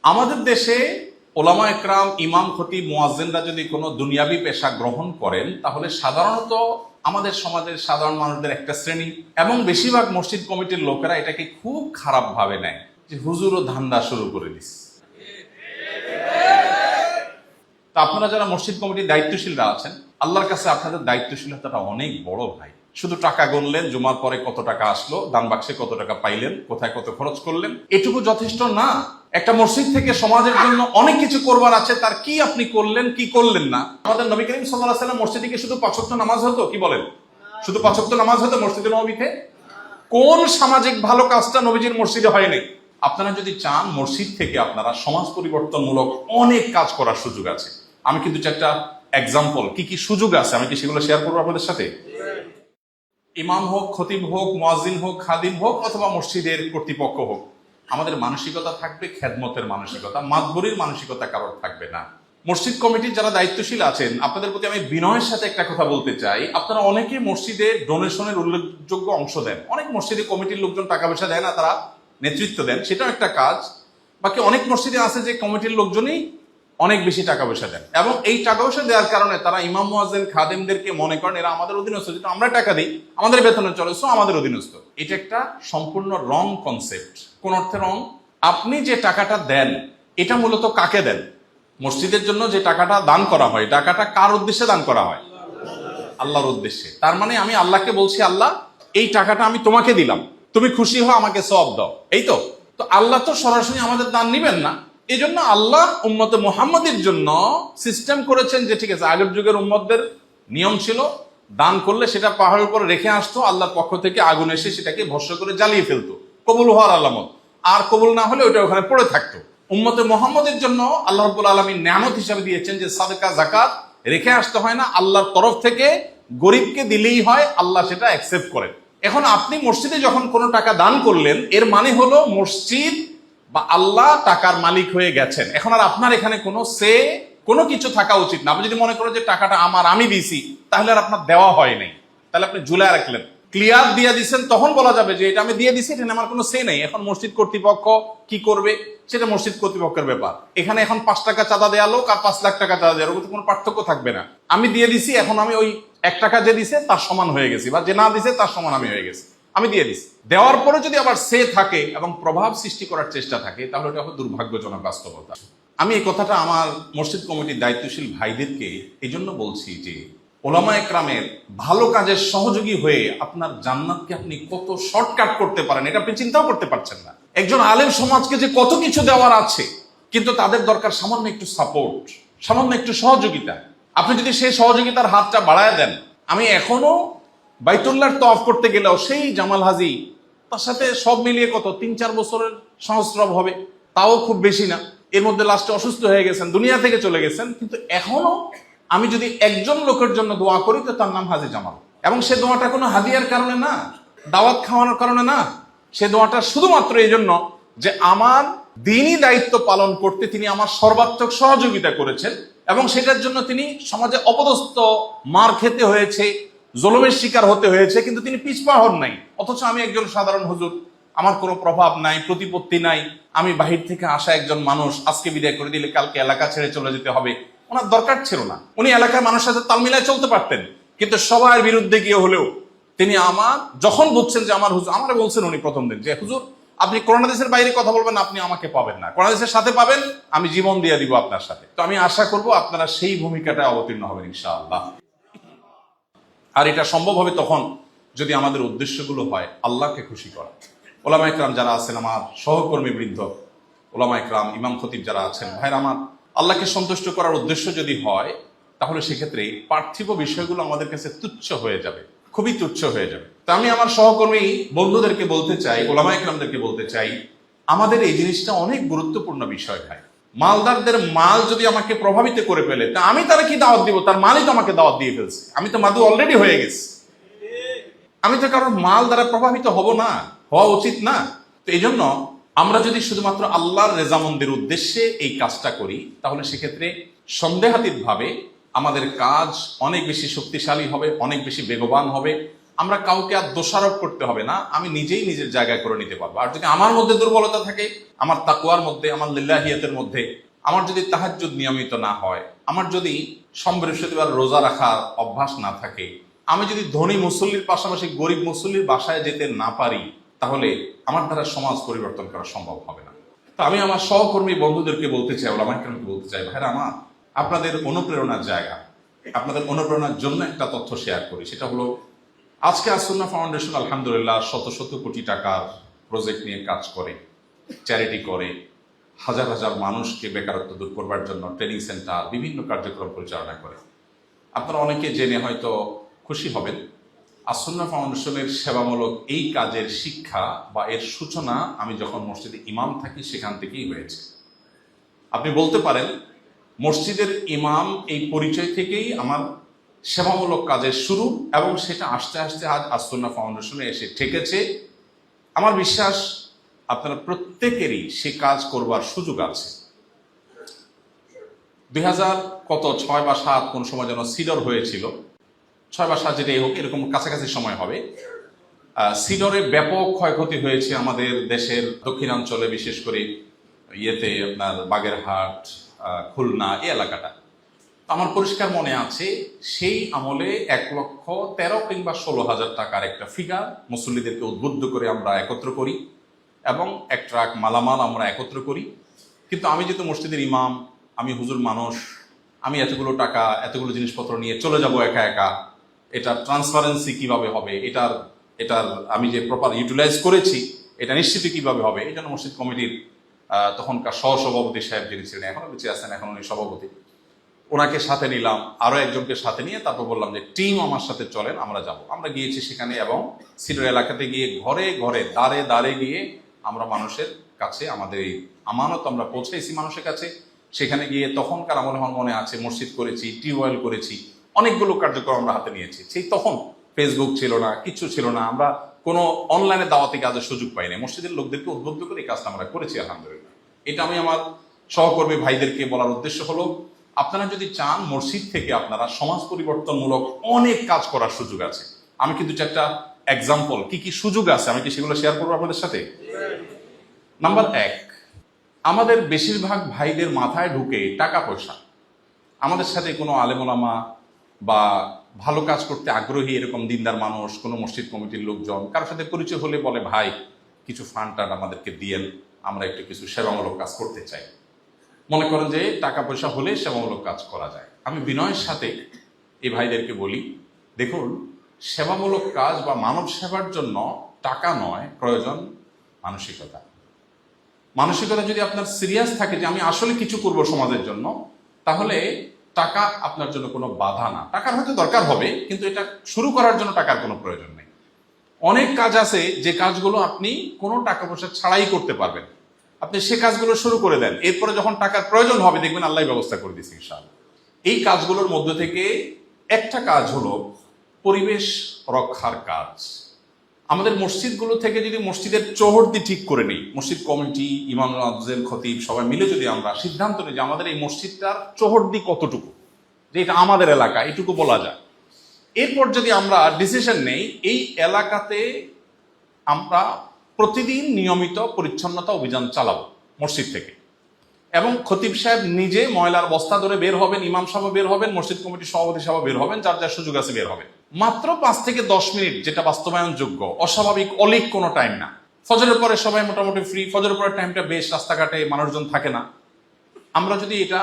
আমাদের দেশে ওলামা একরাম, ইমাম, খতিব, মুয়াজ্জিনরা যদি কোনো দুনিয়াবি পেশা গ্রহণ করেন তাহলে সাধারণত আমাদের সমাজের সাধারণ মানুষদের একটা শ্রেণী এবং বেশিরভাগ মসজিদ কমিটির লোকেরা এটাকে খুব খারাপ ভাবে নেয় যে হুজুরও ধান্দা শুরু করে দিচ্ছে। তা আপনারা যারা মসজিদ কমিটির দায়িত্বশীলরা আছেন, আল্লাহর কাছে আপনাদের দায়িত্বশীলতাটা অনেক বড় ভাই। শুধু টাকা গুনলেন, জুমার পরে কত টাকা আসলো, দান বাক্সে কত টাকা পাইলেন, কোথায় কত খরচ করলেন, এটুকু যথেষ্ট না। একটা মসজিদ থেকে সমাজের জন্য অনেক কিছু করবার আছে, তার কি আপনি করলেন কি করলেন না। আমাদের নবী করিম সাল্লাল্লাহু আলাইহি ওয়াসাল্লাম মসজিদে কি শুধু 5 ওয়াক্ত নামাজ হতো? কি বলেন? শুধু 5 ওয়াক্ত নামাজ হতো মসজিদে নববীতে? কোন সামাজিক ভালো কাজটা নবীজির মসজিদে হয়নি? আপনারা যদি চান মসজিদ থেকে আপনারা সমাজ পরিবর্তনমূলক অনেক কাজ করার সুযোগ আছে। আমি কিন্তু চারটা এক্সাম্পল কি কি সুযোগ আছে আমি কি সেগুলো শেয়ার করবো আপনাদের সাথে। ইমাম হোক, খতিব হোক, মুয়াজ্জিন হোক, খাদিম হোক অথবা মসজিদের কর্তৃপক্ষ হোক, আমাদের মানসিকতা থাকবে খেদমতের মানসিকতা, মাতবরির মানসিকতা কারোর থাকবে না। মসজিদ কমিটির যারা দায়িত্বশীল আছেন, আপনাদের প্রতি আমি বিনয়ের সাথে একটা কথা বলতে চাই। আপনারা অনেকে মসজিদে ডোনেশনের উল্লেখযোগ্য অংশ দেন। অনেক মসজিদে কমিটির লোকজন টাকা পয়সা দেয় না, তারা নেতৃত্ব দেন, সেটাও একটা কাজ। বাকি অনেক মসজিদে আছে যে কমিটির লোকজনই অনেক বেশি টাকা পয়সা দেন এবং এই টাকা পয়সা দেওয়ার কারণে তারা ইমাম, মুয়াজ্জিন, খাদেমদেরকে মনে করেন এরা আমাদের অধীনস্থ, যেটা আমরা টাকা দিই, আমাদের বেতনে চলে, সো আমাদের অধীনস্থ। এটা একটা সম্পূর্ণ রং কনসেপ্ট। কোন অর্থে রং? আপনি যে টাকাটা দেন এটা মূলত কাকে দেন? মসজিদের জন্য যে টাকাটা দান করা হয়, টাকাটা কার উদ্দেশ্যে দান করা হয়? আল্লাহর উদ্দেশ্যে। তার মানে আমি আল্লাহকে বলছি, আল্লাহ এই টাকাটা আমি তোমাকে দিলাম, তুমি খুশি হও, আমাকে সওয়াব দাও। এই তো। তো আল্লাহ তো সরাসরি আমাদের দান নিবেন না। এই জন্য আল্লাহ উম্মতে মুহাম্মাদের জন্য সিস্টেম করেছেন যে ঠিক আছে, আগের যুগের উম্মতদের নিয়ম ছিল দান করলে সেটা পাহাড়ের উপর রেখে আসতো, আল্লাহর পক্ষ থেকে আগুন এসে সেটাকে ভস্ম করে জ্বালিয়ে ফেলতো, কবুল হওয়ার আলামত। আর কবুল না হলে ওইটা ওখানে পড়ে থাকতো। উম্মতে মুহাম্মাদের জন্য আল্লাহ রাব্বুল আলামিন নিয়ামত হিসাবে দিয়েছেন যে সাদকা যাকাত রেখে আসতে হয় না, আল্লাহর তরফ থেকে গরিবকে দিলেই হয়, আল্লাহ সেটা অ্যাকসেপ্ট করেন। এখন আপনি মসজিদে যখন কোনো টাকা দান করলেন, এর মানে হলো মসজিদ বা আল্লাহ টাকার মালিক হয়ে গেছেন। এখন আর আপনার এখানে কোনো কিছু থাকা উচিত না। আপনি যদি মনে করেন যে টাকাটা আমার, আমি দিয়েছি, তাহলে আর আপনার দেওয়া হয় নাই, তাহলে আপনি ঝুলায় রাখলেন। ক্লিয়ার দিয়ে দিচ্ছেন, তখন বলা যাবে যে এটা আমি দিয়ে দিছি, এটা আমার কোনো সে নেই। এখন মসজিদ কর্তৃপক্ষ কি করবে সেটা মসজিদ কর্তৃপক্ষের ব্যাপার। এখানে এখন 5 টাকা চাঁদা দেওয়া লোক আর 5 লাখ টাকা চাঁদা দেওয়া লোক, কোনো পার্থক্য থাকবে না। আমি দিয়ে দিছি, এখন আমি ওই 1 টাকা যে দিছে তার সমান হয়ে গেছি, বা যে না দিছে তার সমান আমি হয়ে গেছি। আমি দিয়ে দিছি। দেওয়ার পরে যদি আবার সে থাকে এবং প্রভাব সৃষ্টি করার চেষ্টা থাকে, তাহলে এটা হবে দুর্ভাগ্যজনক বাস্তবতা। আমি এই কথাটা আমার মসজিদ কমিটির দায়িত্বশীল ভাইদেরকে এই জন্য বলছি যে ওলামা একরামের ভালো কাজের সহযোগী হয়ে আপনার জান্নাতকে আপনি কত শর্টকাট করতে পারেন এটা আপনি চিন্তাও করতে পারছেন না। একজন আলেম সমাজকে যে কত কিছু দেওয়ার আছে, কিন্তু তাদের দরকার সামান্য একটু সাপোর্ট, সামান্য একটু সহযোগিতা। আপনি যদি সেই সহযোগিতার হাতটা বাড়ায় দেন, আমি এখনো বাইতুল্লাহর তওয়াফ করতে গেলেও সেই জামাল হাজি, তার সাথে সব মিলিয়ে কত 3-4 বছরের সহস্রব হবে, তাও খুব বেশি না। এর মধ্যে লাস্টে অসুস্থ হয়ে গেছেন, দুনিয়া থেকে চলে গেছেন, কিন্তু এখনো আমি যদি একজন লোকের জন্য দোয়া করি তো তার নাম হাজি জামাল। এবং সে দোয়াটা কোনো হাদিয়ার কারণে না, দাওয়াত খাওয়ানোর কারণে না, সে দোয়াটা শুধুমাত্র এই জন্য যে আমার দিনই দায়িত্ব পালন করতে তিনি আমার সর্বাত্মক সহযোগিতা করেছেন এবং সেটার জন্য তিনি সমাজে অপদস্থ, মার খেতে হয়েছে, জুলুমের শিকার হতে হয়েছে, কিন্তু তিনি পিছপা হন নাই। অথচ আমি একজন সাধারণ হুজুর, আমার কোনো প্রভাব নাই, প্রতিপত্তি নাই, আমি বাহির থেকে আসা একজন মানুষ, আজকে বিদায় করে দিলে কালকে এলাকা ছেড়ে চলে যেতে হবে। ওনার দরকার ছিল না, উনি এলাকার মানুষের সাথে তাল মিলায় চলতে পারতেন, কিন্তু সবার বিরুদ্ধে গিয়ে হলেও তিনি আমার যখন বুঝছেন যে আমার হুজুর, আমার বলছেন উনি প্রথম দিন যে হুজুর আপনি কোরআন হাদিসের বাইরে কথা বলবেন, আপনি আমাকে পাবেন না, কোরআন হাদিসের সাথে পাবেন, আমি জীবন দিয়ে দিব আপনার সাথে। তো আমি আশা করব আপনারা সেই ভূমিকাটা অবতীর্ণ হবেন ইনশাআল্লাহ। আর এটা সম্ভব হবে তখন যদি আমাদের উদ্দেশ্যগুলো হয় আল্লাহকে খুশি করা। ওলামা একরাম যারা আছেন, আমার সহকর্মী বৃন্দ, ওলামা একরাম, ইমাম, খতিব যারা আছেন, ভাইরা আমার, আল্লাহকে সন্তুষ্ট করার উদ্দেশ্য যদি হয় তাহলে সেক্ষেত্রে পার্থিব বিষয়গুলো আমাদের কাছে তুচ্ছ হয়ে যাবে, খুবই তুচ্ছ হয়ে যাবে। তা আমি আমার সহকর্মী বন্ধুদেরকে বলতে চাই, ওলামা একরামদেরকে বলতে চাই, আমাদের এই জিনিসটা অনেক গুরুত্বপূর্ণ বিষয় ভাই। মালদারদের মাল যদি আমাকে প্রভাবিত করে ফেলে, তা আমি তারা কি দাওয়াত দিব? তার মালই তো আমাকে দাওয়াত দিয়ে ফেলছে, আমি তো মাদু অলরেডি হয়ে গেছি। আমি তো কারোর মাল দ্বারা প্রভাবিত হব না, হওয়া উচিত না। তো এই জন্য আমরা যদি শুধুমাত্র আল্লাহর রেজামন্দের উদ্দেশ্যে এই কাজটা করি, তাহলে সেক্ষেত্রে সন্দেহাতীত ভাবে আমাদের কাজ অনেক বেশি শক্তিশালী হবে, অনেক বেশি বেগবান হবে, আমরা কাউকে আর দোষারোপ করতে হবে না, আমি নিজেই নিজের জায়গায় করে নিতে পারবো। আর যদি আমার মধ্যে দুর্বলতা থাকে, আমার তাকওয়ার মধ্যে, আমার লিল্লাহিয়াতের মধ্যে, আমার যদি তাহাজ্জুদ নিয়মিত না হয়, আমার যদি সোম বৃহস্পতিবার রোজা রাখার অভ্যাস না থাকে, আমি যদি ধনী মুসল্লির পাশাপাশি গরিব মুসল্লির বাসায় যেতে না পারি, তাহলে আমার দ্বারা সমাজ পরিবর্তন করা সম্ভব হবে না। তো আমি আমার সহকর্মী বন্ধুদেরকে বলতে চাই, ওলামায়ে কেরামকে বলতে চাই, ভাইরা আমার, আপনাদের অনুপ্রেরণার জায়গা, আপনাদের অনুপ্রেরণার জন্য একটা তথ্য শেয়ার করি। সেটা হলো, আজকে আসুন্নাহ ফাউন্ডেশন আলহামদুলিল্লাহ শত শত কোটি টাকার প্রজেক্ট নিয়ে কাজ করে, চ্যারিটি করে, হাজার হাজার মানুষকে বেকারত্ব দূর করবার জন্য ট্রেনিং সেন্টার, বিভিন্ন কার্যক্রম পরিচালনা করে। আপনারা অনেকে জেনে হয়তো খুশি হবেন, আসুন্নাহ ফাউন্ডেশনের সেবামূলক এই কাজের শিক্ষা বা এর সূচনা আমি যখন মসজিদে ইমাম থাকি সেখান থেকেই হয়েছে। আপনি বলতে পারেন মসজিদের ইমাম এই পরিচয় থেকেই আমার সেবামূলক কাজের শুরু, এবং সেটা আস্তে আস্তে আজ আসুন্নাহ ফাউন্ডেশনে এসে ঠেকেছে। আমার বিশ্বাস আপনারা প্রত্যেকেরই সে কাজ করবার সুযোগ আছে। 2006 বা 2007 কোন সময় যেন সিডর হয়েছিল, 6 বা 7 যেটাই হোক, এরকম কাছাকাছি সময় হবে। সিডরে ব্যাপক ক্ষয়ক্ষতি হয়েছে আমাদের দেশের দক্ষিণাঞ্চলে, বিশেষ করে ইয়েতে আপনার বাগেরহাট, খুলনা, এই এলাকাটা। আমার পরিষ্কার মনে আছে সেই আমলে 1,13,000 কিংবা 16,000 টাকার একটা ফিগার মুসল্লিদেরকে উদ্বুদ্ধ করে আমরা একত্র করি, এবং এক ট্রাক মালামাল আমরা একত্র করি। কিন্তু আমি যেহেতু মসজিদের ইমাম, আমি হুজুর মানুষ, আমি এতগুলো টাকা, এতগুলো জিনিসপত্র নিয়ে চলে যাব একা একা, এটা ট্রান্সপারেন্সি কিভাবে হবে, এটার আমি যে প্রপার ইউটিলাইজ করেছি এটা নিশ্চিত কিভাবে হবে, এই জন্য মসজিদ কমিটির তখনকার সহসভাপতি সাহেব যিনি ছিলেন, এখনো বেঁচে আছেন, এখন উনি সভাপতি, ওনাকে সাথে নিলাম, আরো একজনকে সাথে নিয়ে তারপর বললাম যে টিম আমার সাথে চলেন, আমরা যাব। আমরা গিয়েছি সেখানে, এবং সিডর এলাকাতে গিয়ে ঘরে ঘরে দাঁড়ে দাঁড়ে গিয়ে আমরা মানুষের কাছে আমাদের এই আমানত আমরা পৌঁছেছি মানুষের কাছে। সেখানে গিয়ে তখনকার আমলে আমার মনে আছে মসজিদ করেছি, টিউবওয়েল করেছি, অনেকগুলো কার্যক্রম আমরা হাতে নিয়েছি। সেই তখন ফেসবুক ছিল না, কিছু ছিল না, আমরা কোনো অনলাইনে দাওয়াতি কাজের সুযোগ পাইনি। মসজিদের লোকদেরকে উদ্বুদ্ধ করে এই কাজটা আমরা করেছি আলহামদুলিল্লাহ। এটা আমি আমার সহকর্মী ভাইদেরকে বলার উদ্দেশ্য হলো, আপনারা যদি চান মসজিদ থেকে আপনারা সমাজ পরিবর্তনমূলক অনেক কাজ করার সুযোগ আছে। আমি কিন্তু চারটা এক্সাম্পল কি কি সুযোগ আছে, আমি কি সেগুলো শেয়ার করবো আপনাদের সাথে। নাম্বার 1, আমাদের বেশিরভাগ ভাইদের মাথায় ঢুকে টাকা পয়সা। আমাদের সাথে কোনো আলেমোলামা বা ভালো কাজ করতে আগ্রহী এরকম দিনদার মানুষ, কোনো মসজিদ কমিটির লোকজন কারোর সাথে পরিচয় হলে বলে, ভাই কিছু ফান্ড টান্ড আমাদেরকে দিয়েন, আমরা একটু কিছু সেবামূলক কাজ করতে চাই। মনে করেন যে টাকা পয়সা হলে সেবামূলক কাজ করা যায়। আমি বিনয়ের সাথে এই ভাইদেরকে বলি, দেখুন, সেবামূলক কাজ বা মানব সেবার জন্য টাকা নয়, প্রয়োজন মানসিকতা। মানসিকতা যদি আপনার সিরিয়াস থাকে যে আমি আসলে কিছু করব সমাজের জন্য, তাহলে টাকা আপনার জন্য কোনো বাধা না। টাকার হয়তো দরকার হবে, কিন্তু এটা শুরু করার জন্য টাকার কোনো প্রয়োজন নেই। অনেক কাজ আছে যে কাজগুলো আপনি কোনো টাকা পয়সা ছাড়াই করতে পারবেন। আপনি সে কাজগুলো শুরু করে দেন, এরপরে যখন টাকার প্রয়োজন হবে দেখবেন আল্লাহ ব্যবস্থা করে দিচ্ছে ইনশাআল্লাহ। এই কাজগুলোর মধ্যে থেকে একটা কাজ হলো পরিবেশ রক্ষার কাজ। আমাদের মসজিদগুলো থেকে যদি মসজিদের চৌহদ্দি ঠিক করে নিই, মসজিদ কমিটি, ইমামুল আফজল, খতিব সবাই মিলে যদি আমরা সিদ্ধান্ত নিই যে আমাদের এই মসজিদটার চৌহদ্দি কতটুকু, যে এটা আমাদের এলাকা, এটুকু বলা যায়। এরপর যদি আমরা ডিসিশন নেই এই এলাকাতে আমরা প্রতিদিন নিয়মিত পরিচ্ছন্নতা অভিযান চালাবো মসজিদ থেকে, এবং খতিব সাহেব নিজে ময়লার বস্তা ধরে বের হবেন, ইমাম সাহেব বের হবেন, মসজিদ কমিটির সভাপতি সাহেব বের হবেন, যার যার সুযোগ আছে বের হবেন। মাত্র 5 থেকে 10 মিনিট, যেটা বাস্তবায়নযোগ্য, অস্বাভাবিক অলিক কোনো টাইম না। ফজরের পরে সবাই মোটামুটি ফ্রি, ফজরের পরে টাইমটা বেশ, রাস্তাঘাটে মানুষজন থাকে না। আমরা যদি এটা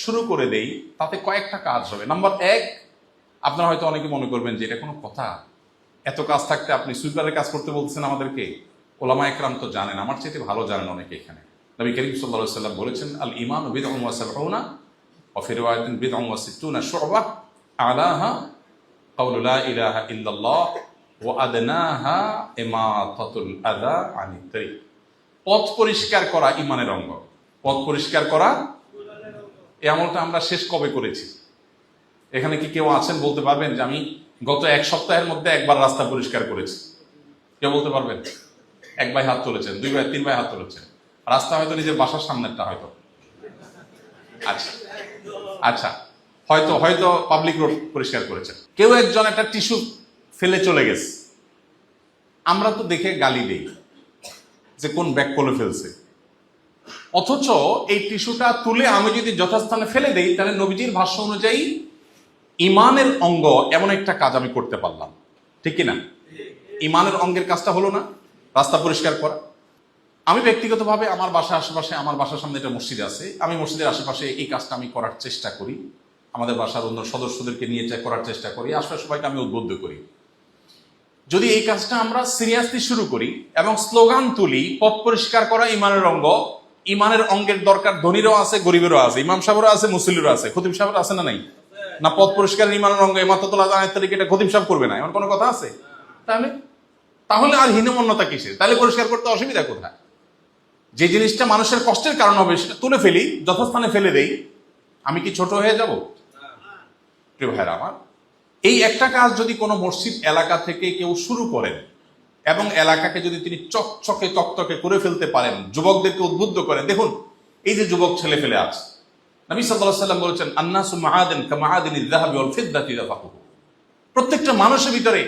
শুরু করে দেই তাতে কয়েকটা কাজ হবে। নাম্বার 1, আপনারা হয়তো অনেকে মনে করবেন যে এটা কোনো কথা, এত কাজ থাকতে আপনি সুইপারের কাজ করতে বলছেন আমাদেরকে। ওলামায়ে কেরাম তো জানেন, আমার চাইতে ভালো জানেন অনেকে এখানে। নবী করিম সাল্লাল্লাহু আলাইহি ওয়াসাল্লাম বলেছেন, আল ঈমানু বিদ'উন ওয়া সাবউনা ওয়া ফি রিওয়ায়াতিন বিদ'উন ওয়া সিত্তুনা শু'বা আলাহা কাউলু লা ইলাহা ইল্লাল্লাহ ওয়া আদনাহা ইমাতাতুল আযা আনিত তরিক। পথ পরিষ্কার করা ঈমানের অঙ্গ। পথ পরিষ্কার করা, এই আমলটা আমরা শেষ কবে করেছি? এখানে কি কেউ আছেন বলতে পারবেন যে আমি গত 1 সপ্তাহের মধ্যে একবার রাস্তা পরিষ্কার করেছি? কেউ বলতে পারবেন? 1 ভাই হাত তুলেছেন, 2 ভাই, 3 ভাই হাত তুলেছেন। রাস্তা হয়তো নিজের বাসার সামনেরটা হয়তো, আচ্ছা আচ্ছা, হয়তো পাবলিক রোড পরিষ্কার করেছেন। কেউ একজন একটা টিস্যু ফেলে চলে গেছে, আমরা তো দেখে গালি দেই যে কোন ব্যাগ করে ফেলছে, অথচ এই টিস্যুটা তুলে আমি যদি যথাস্থানে ফেলে দেই তাহলে নবীজির ভাষ্য অনুযায়ী ইমানের অঙ্গ এমন একটা কাজ আমি করতে পারলাম, ঠিক কিনা? ইমানের অঙ্গের কাজটা হলো না রাস্তা পরিষ্কার করা। আমি ব্যক্তিগতভাবে আমার বাসার আশেপাশে, আমার বাসার সামনে একটা মসজিদ আছে, আমি মসজিদের আশেপাশে এই কাজটা আমি করার চেষ্টা করি, আমাদের বাসার অন্য সদস্যদেরকে নিয়ে করার চেষ্টা করি, আশপাশ সবাইকে আমি উদ্বুদ্ধ করি। যদি এই কাজটা আমরা সিরিয়াসলি শুরু করি এবং স্লোগান তুলি, পথ পরিষ্কার করা ইমানের অঙ্গ, ইমানের অঙ্গের দরকার ধনীরও আছে, গরিবেরও আছে, ইমাম সাহেবেরও আছে, মুসল্লিরও আছে, খতিব সাহেবের আছে না নাই? না পথ পরিষ্কার ইমানের অঙ্গ ইমামতুল আজানের তারিখে এটা খতিব সাহেব করবে না, এমন কোনো কথা আছে? তাহলে আর হীনমন্যতা কিসের? তাহলে পরিষ্কার করতে অসুবিধা কোথায়? যে জিনিসটা মানুষের কষ্টের কারণ হবে সেটা তুলে ফেলি, যথাস্থানে ফেলে দেই, আমি কি ছোট হয়ে যাব? প্রিয় ভাইরা আমার, এই একটা কাজ যদি কোনো মসজিদ এলাকা থেকে কেউ শুরু করেন এবং এলাকাকে যদি তিনি চকচকে তকতকে করে ফেলতে পারেন, যুবকদেরকে উদ্বুদ্ধ করেন। দেখুন, এই যে যুবক ছেলে ফেলে আছে, নবী সাল্লাল্লাহু আলাইহি ওয়াসাল্লাম বলেছেন আন্নাসু মাআদিন কামাআদিনিয যাহাবি ওয়াল ফিদ্দাতি যাফাকুহু। প্রত্যেকটা মানুষের ভিতরে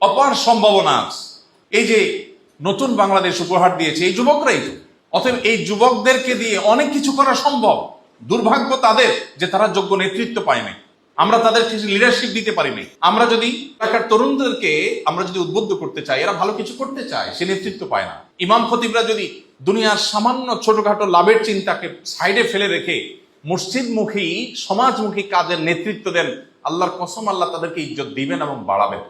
অপার সম্ভাবনা আছে। এই যে নতুন বাংলাদেশ উপহার দিয়েছে এই যুবকরাই তো। অতএব এই যুবকদেরকে দিয়ে অনেক কিছু করা সম্ভব। দুর্ভাগ্য তাদের যে তারা যোগ্য নেতৃত্ব পায় নাই, আমরা তাদের কিছু লিডারশিপ দিতে পারিনি। আমরা যদি এলাকার তরুণদেরকে আমরা যদি উদ্বুদ্ধ করতে চাই, এরা ভালো কিছু করতে চায়, সে নেতৃত্ব পায় না। ইমাম খতিবরা যদি দুনিয়ার সামান্য ছোটখাটো লাভের চিন্তাকে সাইডে ফেলে রেখে মসজিদমুখী সমাজমুখী কাজের নেতৃত্ব দেন, আল্লাহর কসম আল্লাহ তাদেরকে ইজ্জত দিবেন এবং বাড়াবেন।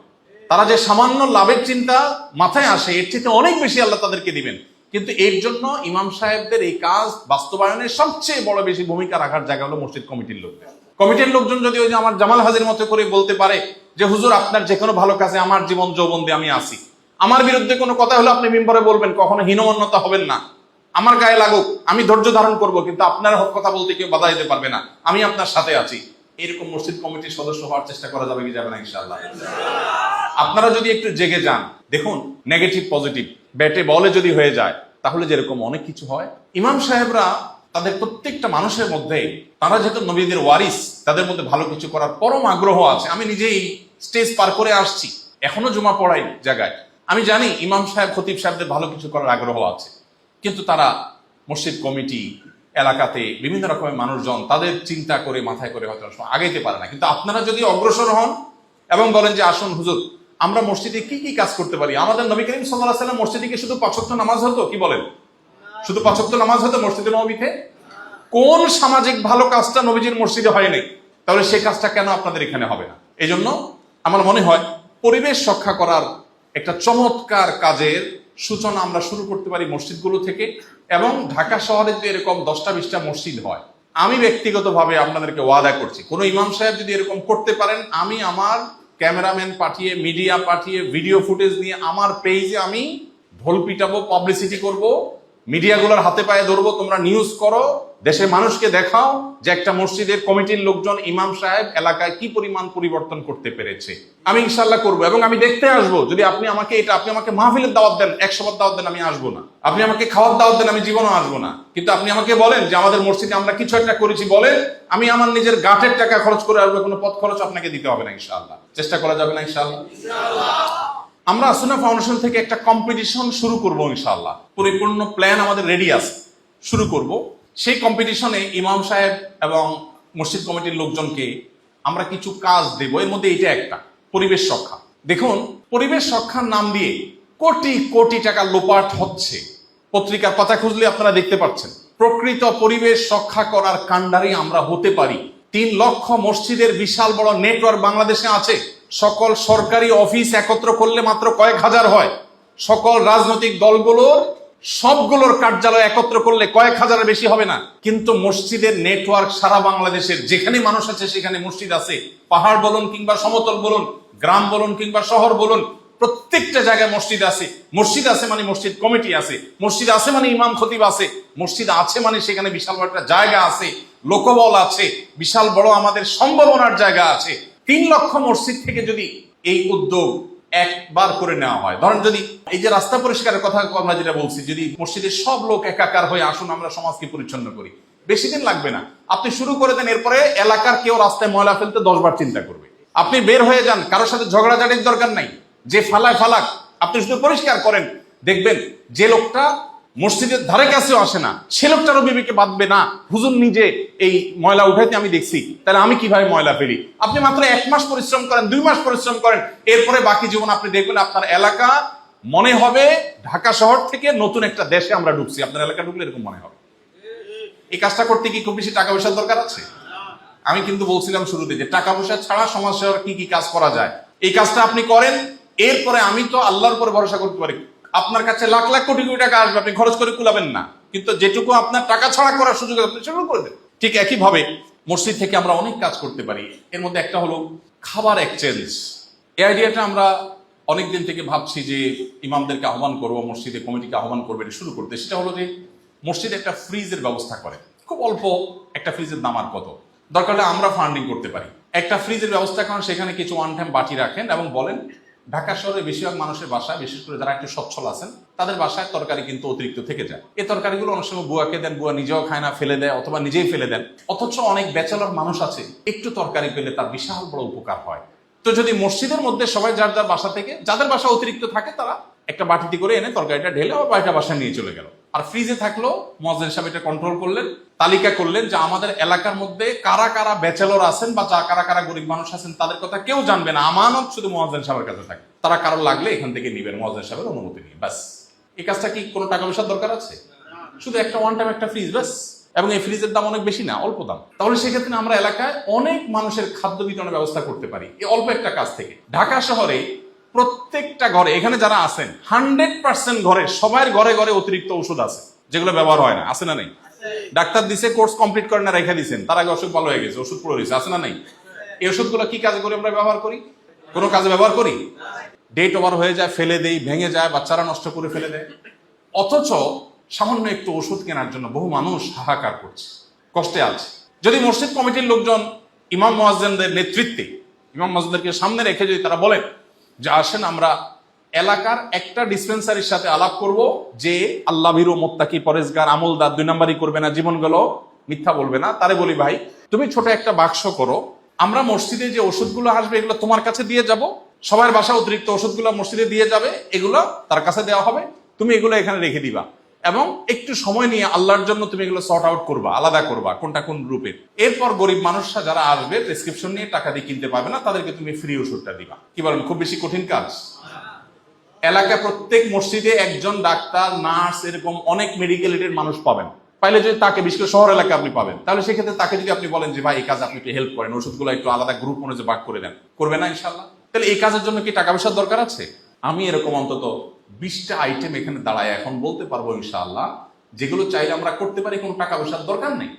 তারা যে সামান্য লাভের চিন্তা মাথায় আসে এর চেয়ে অনেক বেশি আল্লাহ তাদেরকে দিবেন। কিন্তু এর জন্য ইমাম সাহেবদের এই কাজ বাস্তবায়নের সবচেয়ে বড় বেশি ভূমিকা রাখার জায়গা হলো মসজিদ কমিটির লোকদের। কমিটির লোকজন যদি ওই যে আমার জামাল হাজির মতো করে বলতে পারে যে হুজুর আপনার যে কোনো ভালো কাজে আমার জীবন যৌবন দিয়ে আমি আসি, আমার বিরুদ্ধে কোনো কথা হলো আপনি মিম্বরে বলবেন, কখনো হীনমন্যতা হবেন না, আমার গায়ে লাগুক, আমি ধৈর্য ধারণ করব, কিন্তু আপনার হক কথা বলতে কেউ বাধা দিতে পারবে না, আমি আপনার সাথে আছি। এরকম মসজিদ কমিটির সদস্য হওয়ার চেষ্টা করা যাবে কি যাবে না? ইনশাআল্লাহ। আপনারা যদি একটু জেগে যান, দেখুন নেগেটিভ পজিটিভ ব্যাটে বলে যদি হয়ে যায় তাহলে যেরকম অনেক কিছু হয়। ইমাম সাহেবরা তাদের প্রত্যেকটা মানুষের মধ্যে, তারা যেহেতু নবীদের ওয়ারিস, তাদের মধ্যে ভালো কিছু করার পরম আগ্রহ আছে। আমি নিজেই স্টেজ পার করে আসছি, এখনো জুমা পড়াই জায়গায়, আমি জানি ইমাম সাহেব খতিব সাহেবদের ভালো কিছু করার আগ্রহ আছে, কিন্তু তারা মসজিদ কমিটি এলাকাতে বিভিন্ন রকমের মানুষজন তাদের চিন্তা করে মাথায় করে হয়তো আগাইতে পারে না। কিন্তু আপনারা যদি অগ্রসর হন এবং বলেন যে আসুন হুজুর আমরা মসজিদে কি কি কাজ করতে পারি। আমাদের নবী করিম সাল্লাল্লাহু আলাইহি ওয়াসাল্লাম মসজিদে কি শুধু ৫ ওয়াক্ত নামাজ হতো? কি বলেন? শুধু ৫ ওয়াক্ত নামাজ হতো মসজিদে নববীতে? কোন সামাজিক ভালো কাজটা নবীজির মসজিদে হয় নাই? তাহলে সেই কাজটা কেন আপনাদের এখানে হবে না? এই জন্য আমার মনে হয় পরিবেশ রক্ষা করার একটা চমৎকার কাজের সূচনা আমরা শুরু করতে পারি মসজিদগুলো থেকে। এবং ঢাকা শহরে যদি এরকম 10টা-20টা মসজিদ হয়, আমি ব্যক্তিগতভাবে আপনাদেরকে ওয়াদা করছি, কোনো ইমাম সাহেব যদি এরকম করতে পারেন, আমি আমার ক্যামেরাম্যান পাঠিয়ে, মিডিয়া পাঠিয়ে, ভিডিও ফুটেজ নিয়ে আমার পেজে আমি ঢোল পিটাবো, পাবলিসিটি করব, মিডিয়াগুলোর হাতে পায়ে ধরবো, তোমরা নিউজ করো, দেশের মানুষকে দেখাও যে একটা মসজিদের কমিটির লোকজন, ইমাম সাহেব এলাকায় কি পরিমাণ পরিবর্তন করতে পেরেছে। আমি ইনশাল্লাহ করবো এবং আমি দেখতে আসবো। যদি আপনি আমাকে আপনি আমাকে মাহফিলের দাওয়াত দেন, 100 বার দাওয়াত দেন, আমি আসবো না। আপনি আমাকে খাওয়ার দাওয়াত দেন, আমি জীবনও আসবো না। কিন্তু আপনি আমাকে বলেন যে আমাদের মসজিদে আমরা কিছু একটা করেছি, বলেন, আমি আমার নিজের গাঁটের টাকা খরচ করে আসবো, কোনো পথ খরচ আপনাকে দিতে হবে না। ইনশাআল্লাহ চেষ্টা করা যাবে না? ইনশাআল্লাহ। আমরা সুন্নাহ ফাউন্ডেশন থেকে একটা কম্পিটিশন শুরু করবো ইনশাআল্লাহ। পরিপূর্ণ প্ল্যান আমাদের রেডি আছে, শুরু করব। সেই কম্পিটিশনে ইমাম সাহেব এবং মসজিদ কমিটির লোকজনকে আমরা কিছু কাজ দেব। এর মধ্যে এটা একটা পরিবেশ রক্ষা। দেখুন, পরিবেশ রক্ষার নাম দিয়ে কোটি কোটি টাকা লোপাট হচ্ছে। পত্রিকার পাতা খুঁজলে আপনারা দেখতে পাচ্ছেন। প্রকৃত পরিবেশ রক্ষা করার কাণ্ডারি আমরা হতে পারি। 3 লক্ষ মসজিদের বিশাল বড় নেটওয়ার্ক বাংলাদেশে আছে। সকল সরকারি অফিস একত্র করলে মাত্র কয়েক হাজার হয়। সকল রাজনৈতিক দলগুলোর সবগুলোর কার্যালয় একত্র করলে কয়েক হাজারের বেশি হবে না। কিন্তু মসজিদের নেটওয়ার্ক সারা বাংলাদেশের যেখানে মানুষ আছে সেখানে মসজিদ আছে। পাহাড় বলুন কিংবা সমতল বলুন, গ্রাম বলুন কিংবা শহর বলুন, প্রত্যেকটা জায়গায় মসজিদ আছে। মসজিদ আছে মানে মসজিদ কমিটি আছে, মসজিদ আছে মানে ইমাম খতিব আছে, মসজিদ আছে মানে সেখানে বিশাল বড় একটা জায়গা আছে, লোকবল আছে, বিশাল বড় আমাদের সম্ভাবনার জায়গা আছে। 3 লক্ষ মসজিদ থেকে যদি এই উদ্যোগ একবার করে নেওয়া হয়, ধরেন যদি এই যে রাস্তা পরিষ্কারের কথা আমরা যেটা বলছি, যদি মসজিদের সব লোক একাকার হয়ে আসুন আমরা সমাজকে পরিচ্ছন্ন করি, বেশি দিন লাগবে না। আপনি শুরু করে দেন, এরপরে এলাকার কেউ রাস্তায় ময়লা ফেলতে 10 বার চিন্তা করবে। আপনি বের হয়ে যান, কারোর সাথে ঝগড়াঝাটির দরকার নাই। যে ফালায় ফালাক, আপনি শুধু পরিষ্কার করেন, দেখবেন যে লোকটা মসজিদের ধারে কাছেও আসে না, সে লোকটারও বিবেকে বাঁধবে না হুজুর নিজে এই ময়লা উঠাইতে আমি দেখছি, তাহলে আমি কিভাবে ময়লা ফেলি। আপনি মাত্র 1 মাস পরিশ্রম করেন, 2 মাস পরিশ্রম করেন, এরপরে বাকি জীবন আপনি দেখবেন আপনার এলাকা মনে হবে ঢাকা শহর থেকে নতুন একটা দেশে আমরা ঢুকছি। আপনার এলাকা ঢুকলে এরকম মনে হবে। এই কাজটা করতে কি খুব বেশি টাকা পয়সার দরকার আছে? আমি কিন্তু বলছিলাম শুরুতে যে টাকা পয়সা ছাড়া সমাজ সেবার কি কি কাজ করা যায়, এই কাজটা আপনি করেন। এরপরে আমি তো আল্লাহর উপরে ভরসা করতে পারি, আপনার কাছে লাখ লাখ কোটি কোটি টাকা আসবে, আপনি খরচ করে কুলাবেন না, কিন্তু যেটুকু আপনার টাকা ছাড়া করার সুযোগ আপনি সেগুলো করে দেন। ঠিক একইভাবে মসজিদ থেকে আমরা অনেক কাজ করতে পারি। এর মধ্যে একটা হলো খাবার এক্সচেঞ্জ। এই আইডিয়াটা আমরা অনেকদিন থেকে ভাবছি যে ইমামদেরকে আহ্বান করবো, মসজিদে কমিটিকে আহ্বান করবে এটা শুরু করতে। সেটা হলো যে মসজিদে একটা ফ্রিজের ব্যবস্থা করে, খুব অল্প একটা ফ্রিজের দাম আর কত, দরকার হলে আমরা ফান্ডিং করতে পারি। একটা ফ্রিজের ব্যবস্থা করেন, সেখানে কিছু ওয়ান টাইম বাটি রাখেন এবং বলেন ঢাকা শহরে বেশিরভাগ মানুষের বাসায়, বিশেষ করে যারা একটু সচ্ছল আছেন তাদের বাসায় তরকারি কিন্তু অতিরিক্ত থেকে যায়। এই তরকারিগুলো অনেক সময় বুয়াকে দেন, বুয়া নিজেও খায় না, ফেলে দেয় অথবা নিজেই ফেলে দেন। অথচ অনেক ব্যাচেলর মানুষ আছে, একটু তরকারি পেলে তার বিশাল বড় উপকার হয়। তো যদি মসজিদের মধ্যে সবাই যার যার বাসা থেকে, যাদের বাসা অতিরিক্ত থাকে তারা একটা বাটিতে করে এনে তরকারিটা ঢেলে আবার বাড়িটা বাসায় নিয়ে চলে গেল। আর ফ্রিজে থাকলো, মুয়াজ্জিন সাহেব এটা কন্ট্রোল করলেন, তালিকা করলেন যে আমাদের এলাকার মধ্যে কারা কারা ব্যাচেলর আছেন বা কারা কারা গরিব মানুষ আছেন, তাদের কথা কেউ জানবে না, আমানত শুধু মুয়াজ্জিন সাহেবের কাছে থাকে। তারা কারোর লাগলে এখান থেকে নিবেন মুয়াজ্জিন সাহেবের অনুমতি নিয়ে, ব্যাস। এই কাজটা কি কোনো টাকা পয়সার দরকার আছে? শুধু একটা ওয়ান টাইম একটা ফ্রিজ, ব্যাস। এবং এই ফ্রিজের দাম অনেক বেশি না, অল্প দাম। তাহলে সেক্ষেত্রে আমরা এলাকায় অনেক মানুষের খাদ্য বিতরণের ব্যবস্থা করতে পারি এই অল্প একটা কাজ থেকে। ঢাকা শহরে প্রত্যেকটা ঘরে, এখানে যারা আছেন 100% ঘরে, সবার ঘরে ঘরে অতিরিক্ত ওষুধ আছে যেগুলো ব্যবহার হয় না, আছে না নেই? ডাক্তার দিছে, কোর্স কমপ্লিট করে না রেখে দিচ্ছেন, তার আগে অসুখ ভালো হয়ে গেছে, ওষুধ পড়ে রয়েছে, আছে না নাই? এই ওষুধগুলো কি কাজে করে আমরা ব্যবহার করি? কোনো কাজে ব্যবহার করি? ডেট ওভার হয়ে যায়, ফেলে দেই, ভেঙে যায়, বাচ্চারা নষ্ট করে ফেলে দেয়। অথচ সামান্য একটু ওষুধ কেনার জন্য বহু মানুষ হাহাকার করছে, কষ্টে আছে। যদি মসজিদ কমিটির লোকজন ইমাম মুয়াজ্জিনদের নেতৃত্বে, ইমাম মুয়াজ্জিনদেরকে সামনে রেখে যদি তারা বলেন যে আসেন আমরা এলাকার একটা ডিসপেন্সারির সাথে আলাপ করব যে আল্লাহ ভীরু, মুত্তাকি, পরেজগার, আমলদার, 2 নাম্বারই করবে না, জীবন গেল মিথ্যা বলবে না, তারে বলি ভাই তুমি ছোট একটা বাক্স করো, আমরা মসজিদে যে ওষুধগুলো আসবে এগুলো তোমার কাছে দিয়ে যাব, সবার বাসা অতিরিক্ত ওষুধগুলো মসজিদে দিয়ে যাবে, এগুলো তার কাছে দেওয়া হবে, তুমি এগুলো এখানে রেখে দিবা এবং একটু সময় নিয়ে আল্লাহর জন্য তুমি এগুলো সর্ট আউট করবা, আলাদা করবা কোনটা কোন রূপে। এরপর গরিব মানুষরা যারা আসবে প্রেসক্রিপশন নিয়ে টাকা দিয়ে কিনতে পারবে না, তাদেরকে তুমি ফ্রি ওষুধটা দিবা। কি বলেন, খুব বেশি কঠিন কাজ? এলাকায় প্রত্যেক মসজিদে একজন ডাক্তার, নার্স, এরকম অনেক মেডিকেল এডের মানুষ পাবেন। পাইলে যদি তাকে, বিশেষ করে শহর এলাকায় আপনি পাবেন, তাহলে সেক্ষেত্রে তাকে যদি আপনি বলেন যে ভাই এই কাজ আপনি একটু হেল্প করেন, ওষুধগুলো একটু আলাদা গ্রুপ অনুযায়ী ভাগ করে দেন, করবে না ইনশাল্লাহ? তাহলে এই কাজের জন্য কি টাকা পয়সার দরকার আছে? আমি এরকম অন্তত 20টা আইটেম এখানে দাঁড়ায় এখন বলতে পারবো ইনশাআল্লাহ, যেগুলো চাইলে আমরা করতে পারি, কোনো টাকা পয়সার দরকার নেই।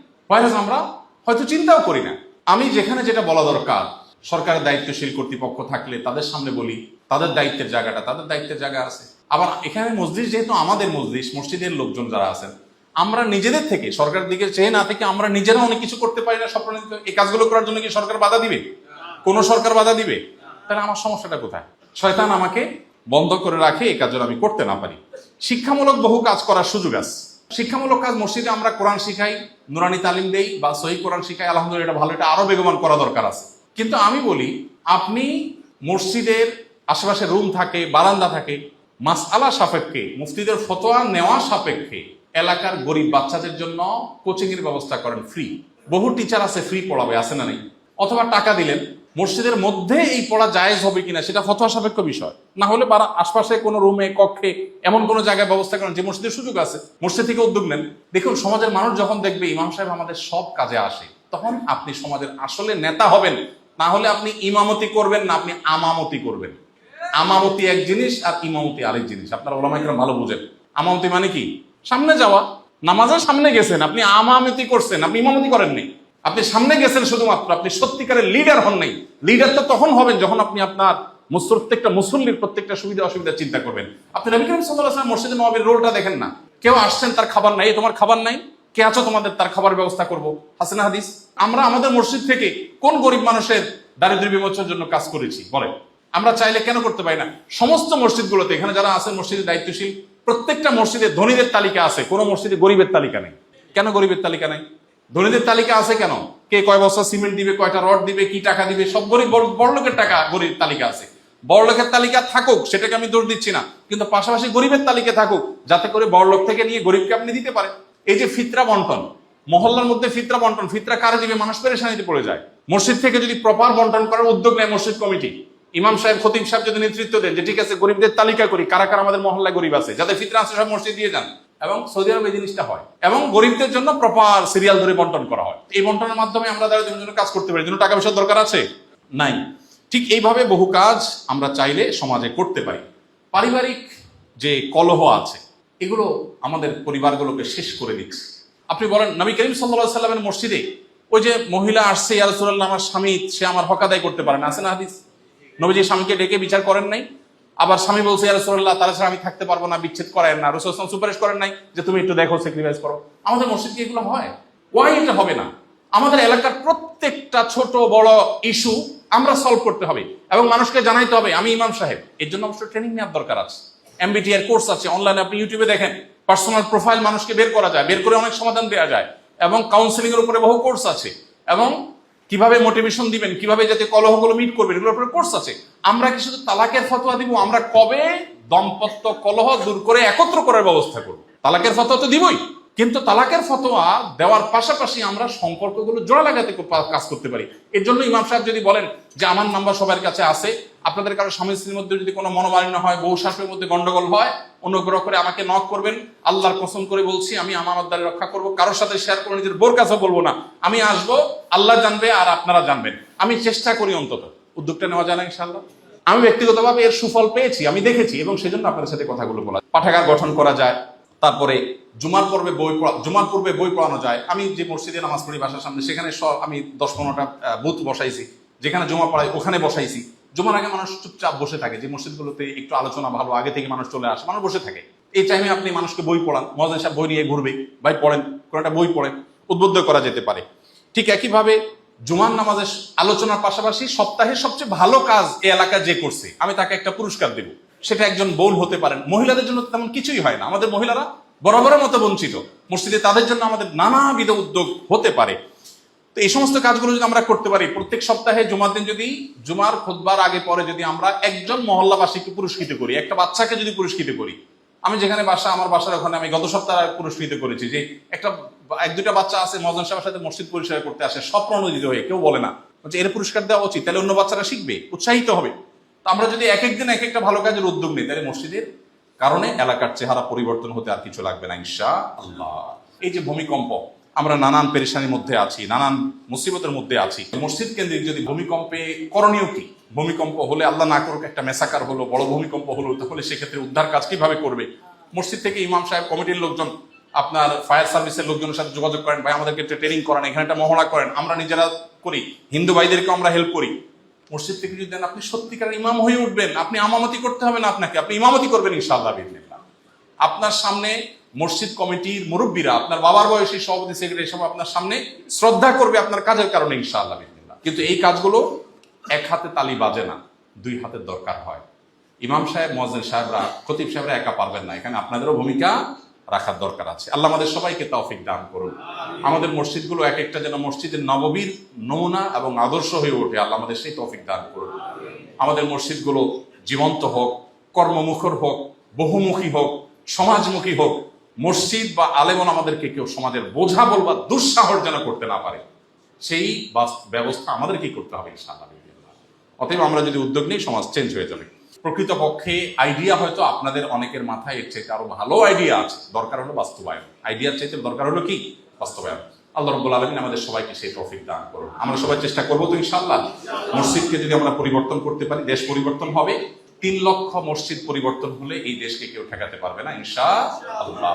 আমরা হয়তো চিন্তাও করি না। আমি যেখানে যেটা বলা দরকার, সরকারের দায়িত্বশীল কর্তৃপক্ষ থাকলে তাদের সামনে বলি, তাদের দায়িত্বের জায়গাটা, তাদের দায়িত্বের জায়গা আছে। আবার এখানে মসজিদ যেহেতু আমাদের মসজিদ, মসজিদের লোকজন যারা আছেন, আমরা নিজেদের থেকে, সরকারের দিকে চেয়ে না থেকে আমরা নিজেরা অনেক কিছু করতে পারি না। স্বপ্ন এই কাজগুলো করার জন্য কি সরকার বাধা দিবে? কোন সরকার বাধা দিবে? তাহলে আমার সমস্যাটা কোথায়? শয়তান আমাকে বন্ধ করে রাখে এই কাজগুলো আমি করতে না পারি। শিক্ষামূলক বহু কাজ করার সুযোগ আছে। শিক্ষামূলক কাজ মসজিদে আমরা কোরআন শিখাই, নুরানি তালিম দেই বা সহি কোরআন শিখাই, আলহামদুলিল্লাহ এটা ভালো, এটা আরো বেগবান করা দরকার আছে। কিন্তু আমি বলি, আপনি মসজিদের আশেপাশে রুম থাকে, বারান্দা থাকে, মাসআলা সাপেক্ষে, মুফতিদের ফতোয়া নেওয়া সাপেক্ষে এলাকার গরিব বাচ্চাদের জন্য কোচিং এর ব্যবস্থা করেন ফ্রি। বহু টিচার আছে ফ্রি পড়াবে, আছে না নেই? অথবা টাকা দিলেন, মসজিদের মধ্যে এই পড়া জায়েজ হবে কিনা সেটা ফতোয়া সাপেক্ষ বিষয়, না হলে আশপাশে কোনো রুমে, কক্ষে, এমন কোনো জায়গায় ব্যবস্থা করেন যে মসজিদের সুযোগ আছে, মসজিদ থেকে উদ্যোগ নেন। দেখুন, সমাজের মানুষ যখন দেখবে ইমাম সাহেব আমাদের সব কাজে আসে, তখন আপনি সমাজের আসলে নেতা হবেন। না হলে আপনি ইমামতি করবেন না, আপনি আমামতি করবেন। আমামতি এক জিনিস আর ইমামতি আরেক জিনিস, আপনারা ওলামা ইকরাম ভালো বুঝেন। আমামতি মানে কি? সামনে যাওয়া। নামাজের সামনে গেছেন, আপনি আমামতি করছেন, আপনি ইমামতি করেননি। আপনি সামনে গেছেন শুধুমাত্র, আপনি সত্যিকারের লিডার হন নাই। লিডার তো তখন হবেন যখন আপনি আপনার প্রত্যেকটা মুসল্লির প্রত্যেকটা সুবিধা অসুবিধা চিন্তা করবেন। আপনি নবী করিম সাল্লাল্লাহু আলাইহি ওয়াসাল্লাম মসজিদে নববীর রোলটা দেখেন না? কেউ আসছেন, তার খাবার নাই, তোমার খাবার নাই, কে আছো তোমাদের, তার খাবার ব্যবস্থা করবো, হাসানা হাদিস। আমরা আমাদের মসজিদ থেকে কোন গরিব মানুষের দারিদ্র্য বিমোচনের জন্য কাজ করেছি বলেন? আমরা চাইলে কেন করতে পারি না? সমস্ত মসজিদগুলোতে, এখানে যারা আছেন মসজিদের দায়িত্বশীল, প্রত্যেকটা মসজিদে ধনীদের তালিকা আছে, কোন মসজিদে গরিবের তালিকা নেই। কেন গরিবের তালিকা নেই? ধনীদের তালিকা আছে কেন? কে কয় বস্তা সিমেন্ট দিবে, কয়টা রড দিবে, কি টাকা দিবে, সব গরিব বড় লোকের টাকা গরিব তালিকা আছে। বড়লোকের তালিকা থাকুক, সেটাকে আমি দোষ দিচ্ছি না, কিন্তু পাশাপাশি গরিবের তালিকা থাকুক, যাতে করে বড়লোক থেকে নিয়ে গরিবকে আপনি দিতে পারেন। এই যে ফিতরা বন্টন, মহল্লার মধ্যে ফিতরা বন্টন, ফিতরা কারে দিবে? মানুষ পেরেশানিতে পড়ে যায়। মসজিদ থেকে যদি প্রপার বন্টন করার উদ্যোগ নেয় মসজিদ কমিটি, ইমাম সাহেব, খতিব সাহেব যদি নেতৃত্ব দেন যে ঠিক আছে গরিবদের তালিকা করি, কারা কারা আমাদের মহল্লায় গরিব আছে, যাদের ফিতরা আছে সব মসজিদ দিয়ে যান, এবং সৌদি আরবে এই জিনিসটা হয়, এবং গরিবদের জন্য প্রপার সিরিয়াল ধরে বন্টন করা হয়। এই বন্টনের মাধ্যমে আমরা তাদের জন্য কাজ করতে পারি, জন্য টাকা পয়সার দরকার আছে নাই। ঠিক এইভাবে বহু কাজ আমরা চাইলে সমাজে করতে পারি। পারিবারিক যে কলহ আছে, এগুলো আমাদের পরিবারগুলোকে শেষ করে দিচ্ছে। আপনি বলেন নবী করিম সাল্লাল্লাহু আলাইহি সাল্লামের মসজিদে ওই যে মহিলা আসছে, ইয়া রাসূলুল্লাহ আমার স্বামী, সে আমার হক আদায় করতে পারে না, আছে না হাদিস? নবীজি স্বামীকে ডেকে বিচার করেন নাই। আবার স্বামী বলছে ইয়া রাসূলুল্লাহ তারা ছাড়া আমি থাকতে পারবো না, বিচ্ছেদ করেন না। রাসূল সাল্লাল্লাহু আলাইহি ওয়াসাল্লাম সুপারিশ করেন নাই যে তুমি একটু দেখো, স্যাক্রিফাইস করো। আমাদের মসজিদে এগুলো হয়? ওয়াই এটা হবে না? আমাদের এলাকার প্রত্যেকটা ছোট বড় ইস্যু আমরা সলভ করতে হবে এবং মানুষকে জানাইতে হবে আমি ইমাম সাহেব। এর জন্য অবশ্যই ট্রেনিং নেওয়ার দরকার আছে। MBTR কোর্স আছে অনলাইনে, আপনি ইউটিউবে দেখেন, পার্সোনাল প্রোফাইল মানুষকে বের করা যায়, বের করে অনেক সমাধান দেওয়া যায়, এবং কাউন্সিলিং এর উপরে বহু কোর্স আছে, এবং কিভাবে মোটিভেশন দিবেন, কিভাবে যাতে কলহগুলো মিট করবেন, এগুলোর উপরে কোর্স আছে। আমরা কি শুধু তালাকের ফতোয়া দিব? আমরা কবে দাম্পত্য কলহ দূর করে একত্র করার ব্যবস্থা করব? তালাকের ফতোয়া তো দিবই, কিন্তু তালাকের ফতোয়া দেওয়ার পাশাপাশি আমরা সম্পর্কগুলো জোড়া লাগাতে কাজ করতে পারি। এর জন্য ইমাম সাহেব যদি বলেন যে আমার নাম্বার সবার কাছে আছে, আপনাদের কারো স্বামী স্ত্রীর মধ্যে যদি কোনো মনোমালিন্য হয়, বউ শাশুড়ির মধ্যে গন্ডগোল হয়, অনুগ্রহ করে আমাকে নক করবেন। আল্লাহর কসম করে বলছি আমি আমানতদারি রক্ষা করব, কারোর সাথে শেয়ার করে নিজের বোর কাছেও বলবো না। আমি আসবো, আল্লাহ জানবে আর আপনারা জানবেন। আমি চেষ্টা করি অন্তত, উদ্যোগটা নেওয়া যায় না ইনশাআল্লাহ? আমি ব্যক্তিগতভাবে এর সুফল পেয়েছি, আমি দেখেছি, এবং সেজন্য আপনাদের সাথে কথাগুলো বলা। পাঠাগার গঠন করা যায়, তারপরে জুমার পূর্বে বই পড়ানো যায়। আমি যে মসজিদে নামাজ পড়ি বাসার সামনে, সেখানে আমি 10-15টা বুথ বসাইছি, যেখানে জুমা পড়াই ওখানে বসাইছি। জুমার আগে মানুষ চুপচাপ বসে থাকে, যে মসজিদগুলোতে একটু আলোচনা ভালো, আগে থেকে মানুষ চলে আসে, মানুষ বসে থাকে। এই টাইমে আপনি মানুষকে বই পড়ান, মুয়াজ্জিন সাহেব বই নিয়ে ঘুরবে, ভাই পড়েন, কোন একটা বই পড়েন, উদ্বুদ্ধ করা যেতে পারে। ঠিক একইভাবে জুমার নামাজের আলোচনার পাশাপাশি সপ্তাহের সবচেয়ে ভালো কাজ এই এলাকা যে করছে, আমি তাকে একটা পুরস্কার দেব। সেটা একজন বোন হতে পারেন। মহিলাদের জন্য তেমন কিছুই হয় না, আমাদের মহিলারা বরাবরের মতো বঞ্চিত মসজিদে, তাদের জন্য আমাদের নানাবিধ উদ্যোগ হতে পারে। তো এই সমস্ত কাজগুলো যদি আমরা করতে পারি, প্রত্যেক সপ্তাহে জুমার দিন যদি জুমার খুতবার আগে পরে যদি আমরা একজন মহল্লাবাসীকে পুরস্কৃত করি, একটা বাচ্চাকে যদি পুরস্কৃত করি, আমি যেখানে বাসা, আমার বাসার ওখানে আমি গত সপ্তাহে পুরস্কৃত করেছি, যে এক দুইটা বাচ্চা আছে মুয়াজ্জিন সাহেবের সাথে মসজিদ পরিষ্কার করতে আসে, স্বপ্রণোদিত হয়ে, কেউ বলে না, বলছে এর পুরস্কার দেওয়া উচিত, তাহলে অন্য বাচ্চারা শিখবে, উৎসাহিত হবে। তো আমরা যদি এক একদিন এক একটা ভালো কাজের উদ্যোগ নিই, তাহলে মসজিদের কারণে এলাকার চেহারা পরিবর্তন হতে আর কিছু লাগবে না ইনশাআল্লাহ। এই যে ভূমিকম্প, আমরা নানান পেরেশানির মধ্যে আছি, নানান মুসিবতের মধ্যে আছি। মসজিদ কেন্দ্রিক যদি ভূমিকম্পে করণীয় কি? ভূমিকম্প হলে, আল্লাহ না করুক একটা মেসাকার হলো, বড় ভূমিকম্প হলো, তাহলে সেক্ষেত্রে উদ্ধার কাজ কিভাবে করবে? মসজিদ থেকে ইমাম সাহেব, কমিটির লোকজন, আপনার ফায়ার সার্ভিসের লোকজনের সাথে যোগাযোগ করেন, ভাই আমাদেরকে ট্রেনিং করেন, এখানে একটা মহড়া করেন, আমরা নিজেরা করি, হিন্দু ভাইদেরকে আমরা হেল্প করি। মসজিদ থেকে যদি দেন, আপনি সত্যিকার ইমাম হয়ে উঠবেন। আপনি আমামতি করতে হবে না আপনাকে, আপনি ইমামতি করবেন ইনশাআল্লাহ বিইذনিল্লাহ। আপনার সামনে মসজিদ কমিটির মুরব্বীরা, আপনার বাবার বয়সী সভাপতি, সেক্রেটারি সব আপনার সামনে শ্রদ্ধা করবে আপনার কাজের কারণে ইনশাআল্লাহ বিইذনিল্লাহ। কিন্তু এই কাজগুলো এক হাতে তালি বাজে না, দুই হাতের দরকার হয়। ইমাম সাহেব, মুয়াজ্জিন সাহেবরা, খতিব সাহেবরা একা পারবেন না, এখানে আপনাদেরও ভূমিকা রাখার দরকার আছে। আল্লাহ আমাদের সবাইকে তৌফিক দান করুন। আমাদের মসজিদগুলো এক একটা যেন মসজিদের নববীর নমুনা এবং আদর্শ হয়ে ওঠে, আল্লাহ আমাদের সেই তৌফিক দান করুন। আমাদের মসজিদগুলো জীবন্ত হোক, কর্মমুখর হোক, বহুমুখী হোক, সমাজমুখী হোক। মসজিদ বা আলেমন আমাদেরকে কেউ সমাজের বোঝা বলবা দুঃসাহস যেন করতে না পারে, সেই ব্যবস্থা আমাদেরকেই করতে হবে ইনশাআল্লাহ। অতএব আমরা যদি উদ্যোগ নিই, সমাজ চেঞ্জ হয়ে যাবে। প্রকৃতপক্ষে আইডিয়া হয়তো আপনাদের অনেকের মাথায় এর চাইতে আরো ভালো আইডিয়া আছে, দরকার হলো বাস্তবায়ন। আইডিয়ার চাইতে দরকার হলো কি? বাস্তবায়ন। আল্লাহ রাব্বুল আলামিন আমাদের সবাইকে সেই তৌফিক দান করুন। আমরা সবাই চেষ্টা করবো তো ইনশাআল্লাহ। মসজিদকে যদি আমরা পরিবর্তন করতে পারি, দেশ পরিবর্তন হবে। 3 লক্ষ মসজিদ পরিবর্তন হলে এই দেশকে কেউ ঠেকাতে পারবে না ইনশাআল্লাহ।